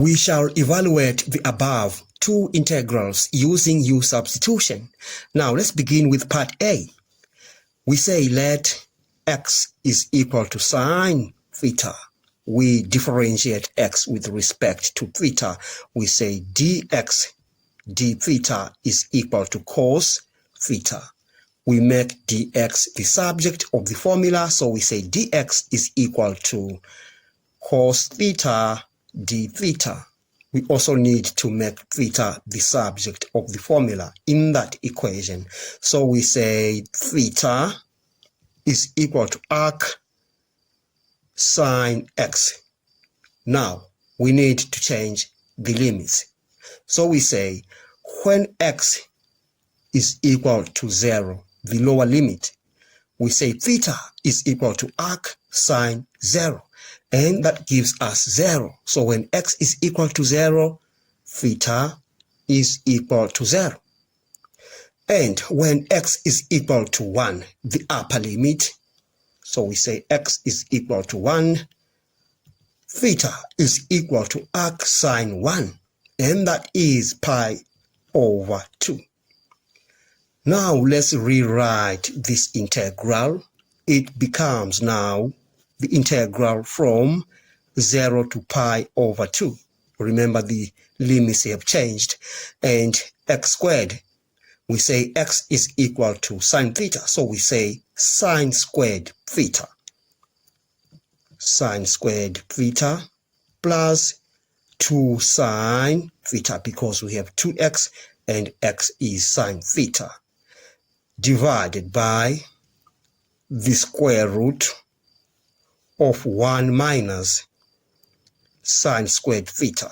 We shall evaluate the above two integrals using U substitution. Now let's begin with part A. We say let x is equal to sine theta. We differentiate x with respect to theta. We say dx d theta is equal to cos theta. We make dx the subject of the formula, so we say dx is equal to cos theta d theta. We also need to make theta the subject of the formula in that equation. So we say theta is equal to arc sine x. Now we need to change the limits. So we say when x is equal to 0, the lower limit, we say theta is equal to arc sine 0. And that gives us 0. So when x is equal to 0, theta is equal to 0. And when x is equal to 1, the upper limit, so we say x is equal to 1, theta is equal to arc sine 1. And that is pi over 2. Now let's rewrite this integral. It becomes now the integral from 0 to pi over 2. Remember the limits have changed. And x squared, we say x is equal to sine theta. So we say sine squared theta. Sine squared theta plus 2 sine theta, because we have 2x and x is sine theta, divided by the square root of 1 minus sine squared theta.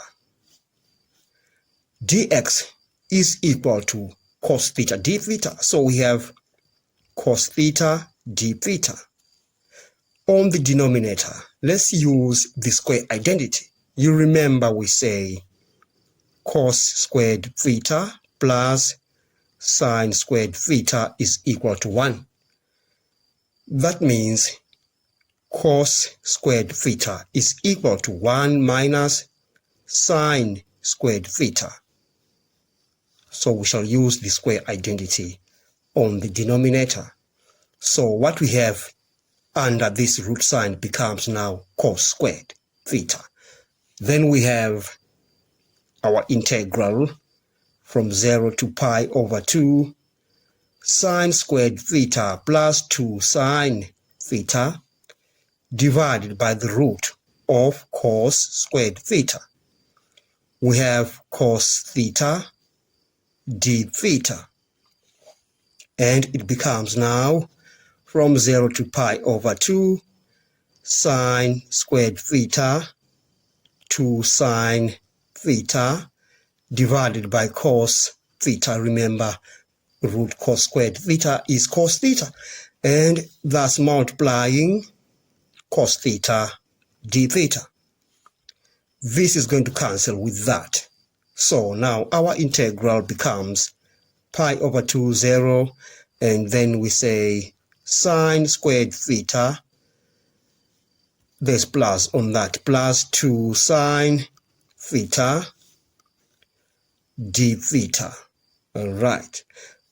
Dx is equal to cos theta d theta. So we have cos theta d theta. On the denominator, let's use the square identity. You remember we say cos squared theta plus sine squared theta is equal to 1. That means cos squared theta is equal to 1 minus sine squared theta. So we shall use the square identity on the denominator. So what we have under this root sign becomes now cos squared theta. Then we have our integral from 0 to pi over 2 sine squared theta plus 2 sine theta divided by the root of cos squared theta. We have cos theta d theta, and it becomes now from 0 to pi over 2 sine squared theta 2 sine theta divided by cos theta. Remember, root cos squared theta is cos theta, and thus multiplying cos theta d theta. This is going to cancel with that. So now our integral becomes pi over 2, 0, and then we say sine squared theta, there's plus on that, plus 2 sine theta d theta. All right.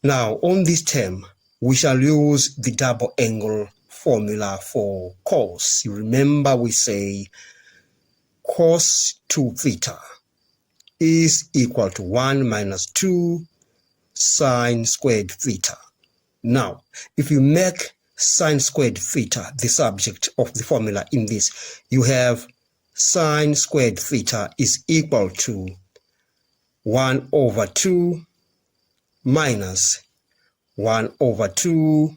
Now on this term, we shall use the double angle formula for cos. You remember we say cos 2 theta is equal to 1 minus 2 sine squared theta. Now, if you make sine squared theta the subject of the formula in this, you have sine squared theta is equal to 1 over 2 minus 1 over 2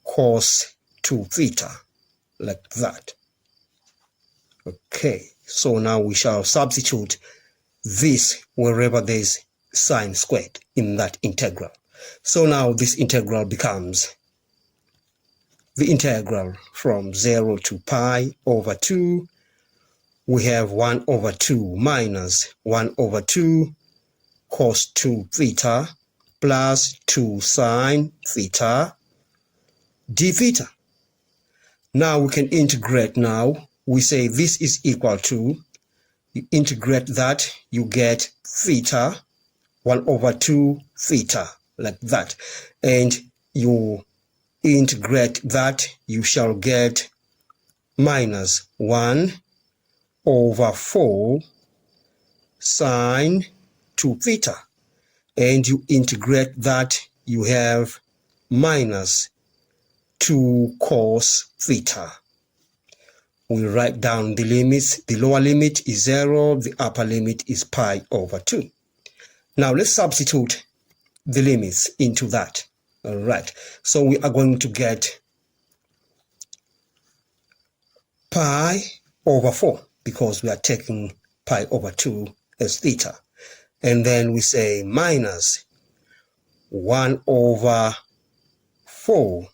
cos 2 theta, like that. Okay, so now we shall substitute this wherever there is sine squared in that integral. So now this integral becomes the integral from 0 to pi over 2. We have 1 over 2 minus 1 over 2 cos 2 theta plus 2 sine theta d theta. Now we can integrate now. We say this is equal to You integrate that, you get theta, 1 over 2 theta, like that. And you integrate that, you shall get minus 1 over 4 sine 2 theta. And you integrate that, you have minus 2 cos theta. We write down the limits. The lower limit is 0, the upper limit is pi over 2. Now let's substitute the limits into that. All right, so we are going to get pi over 4 because we are taking pi over 2 as theta. And then we say minus 1 over 4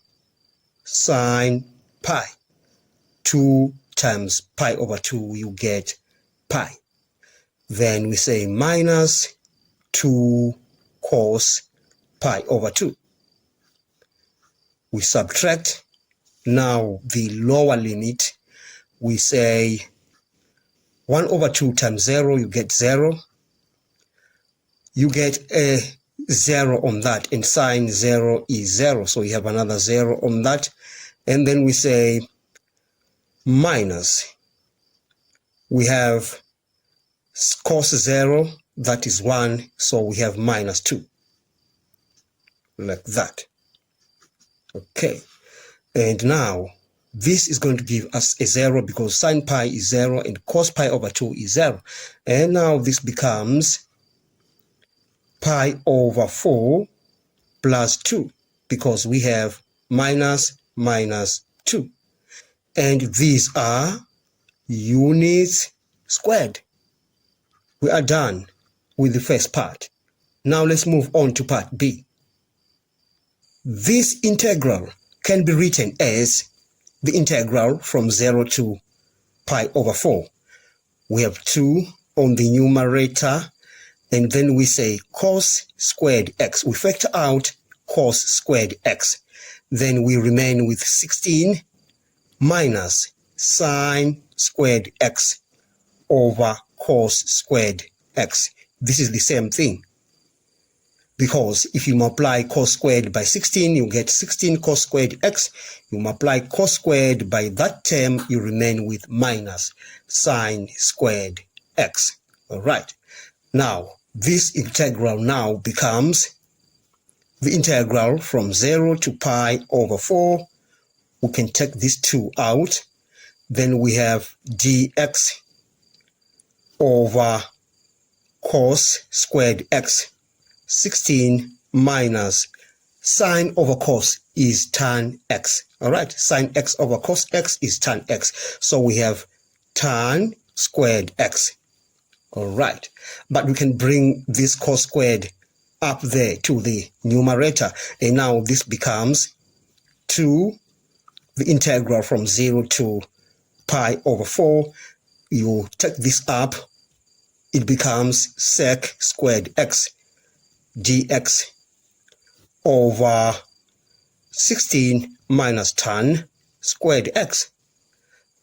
sine pi. 2 times pi over 2, you get pi. Then we say minus 2 cos pi over 2. We subtract. Now the lower limit, we say 1 over 2 times 0, you get 0. You get a 0 on that, and sine 0 is 0, so you have another 0 on that. And then we say minus, we have cos 0, that is 1, so we have minus 2, like that. Okay, and now this is going to give us a 0 because sine pi is 0 and cos pi over 2 is 0. And now this becomes pi over 4 plus 2 because we have minus 2. And these are units squared. We are done with the first part. Now let's move on to part B. This integral can be written as the integral from 0 to pi over 4. We have 2 on the numerator, and then we say cos squared x. We factor out cos squared x. Then we remain with 16 minus sine squared x over cos squared x. This is the same thing, because if you multiply cos squared by 16, you get 16 cos squared x. You multiply cos squared by that term, you remain with minus sine squared x. All right. Now, this integral now becomes the integral from 0 to pi over 4. We can take these 2 out. Then we have dx over cos squared x. 16 minus sine over cos is tan x. All right, sine x over cos x is tan x. So we have tan squared x. All right, but we can bring this cos squared up there to the numerator. And now this becomes 2, the integral from 0 to pi over 4. You take this up, it becomes sec squared x dx over 16 minus tan squared x.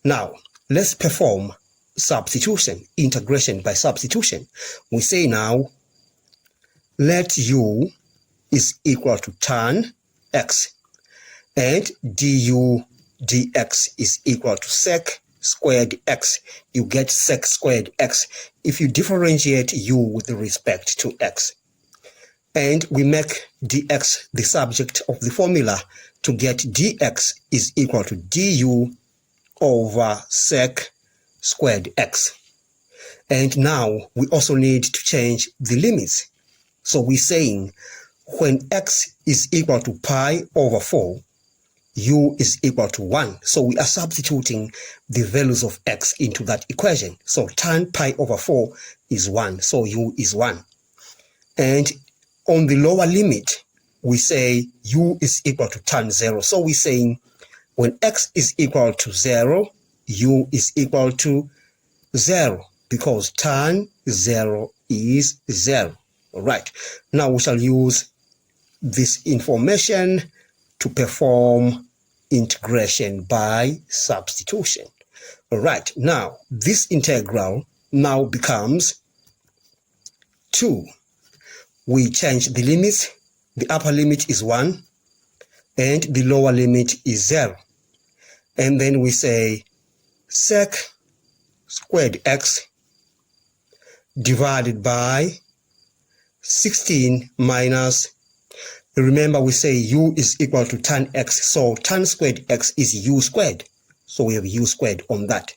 Now, let's perform substitution, integration by substitution. We say now, let u is equal to tan x, and du dx is equal to sec squared x. You get sec squared x if you differentiate u with respect to x. And we make dx the subject of the formula to get dx is equal to du over sec squared x. And now we also need to change the limits. So we're saying when x is equal to pi over 4, u is equal to 1. So we are substituting the values of x into that equation. So tan pi over 4 is 1, so u is 1. And on the lower limit, we say u is equal to tan 0. So we're saying when x is equal to 0, u is equal to 0, because tan 0 is 0. All right. Now we shall use this information to perform integration by substitution. All right. Now, this integral now becomes 2. We change the limits. The upper limit is 1 and the lower limit is 0. And then we say sec squared x divided by 16 minus, remember we say u is equal to tan x, so tan squared x is u squared. So we have u squared on that.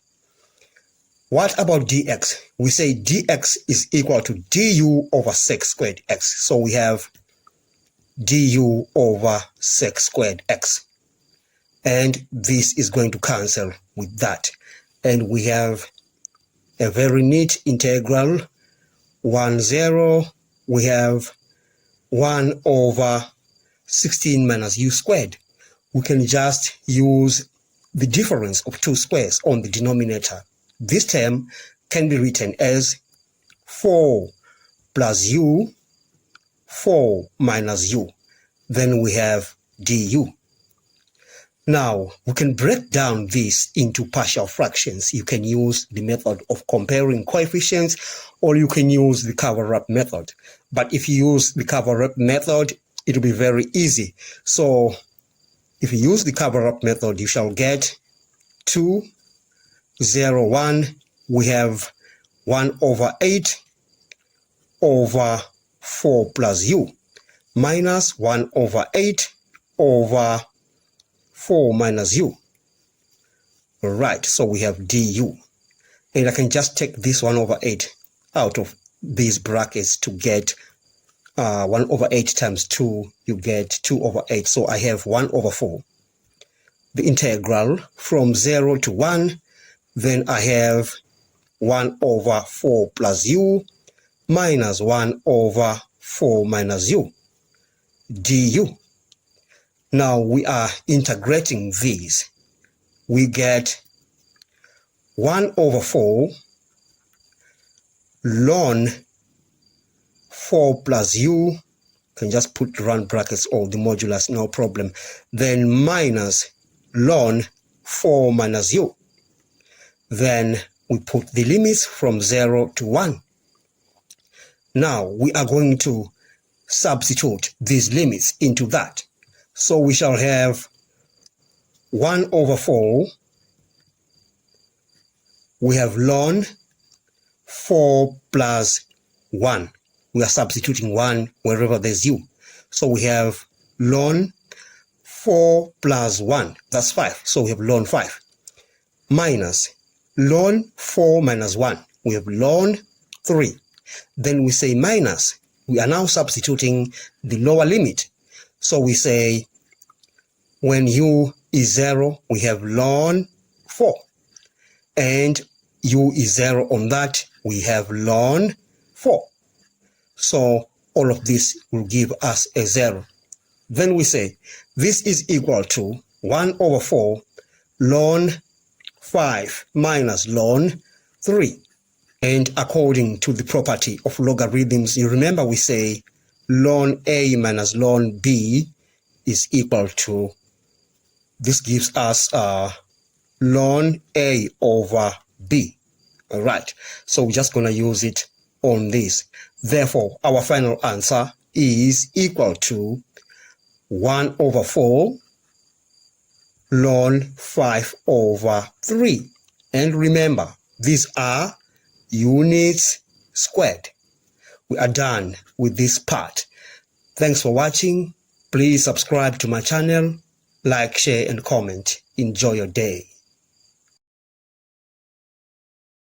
What about dx? We say dx is equal to du over sec squared x. So we have du over sec squared x. And this is going to cancel with that. And we have a very neat integral, 1, 0. We have 1 over 16 minus u squared. We can just use the difference of two squares on the denominator. This term can be written as 4 plus u, 4 minus u. Then we have du. Now, we can break down this into partial fractions. You can use the method of comparing coefficients, or you can use the cover-up method. But if you use the cover-up method, it will be very easy. So, if you use the cover-up method, you shall get 2, 0, 1. We have 1 over 8 over 4 plus u minus 1 over 8 over 4 minus u. All right, so we have du. And I can just take this 1 over 8 out of these brackets to get 1 over 8 times 2, you get 2 over 8. So I have 1 over 4. The integral from 0 to 1, then I have 1 over 4 plus u minus 1 over 4 minus u du. Now we are integrating these. We get 1 over 4 ln 4 plus u, can just put round brackets or the modulus, no problem. Then minus ln 4 minus u. Then we put the limits from 0 to 1. Now we are going to substitute these limits into that. So we shall have 1 over 4. We have ln 4 plus 1. We are substituting 1 wherever there's u. So we have ln 4 plus 1. That's 5. So we have ln 5. Minus ln 4 minus 1. We have ln 3. Then we say minus. We are now substituting the lower limit. So we say when u is 0, we have ln 4. And u is 0 on that, we have ln 4. So all of this will give us a 0. Then we say this is equal to 1 over 4 ln 5 minus ln 3. And according to the property of logarithms, you remember we say ln a minus ln b is equal to, this gives us ln a over b. All right, so we're just going to use it on this. Therefore, our final answer is equal to 1 over 4 ln 5 over 3. And remember, these are units squared. We are done with this part. Thanks for watching. Please subscribe to my channel, like, share, and comment. Enjoy your day.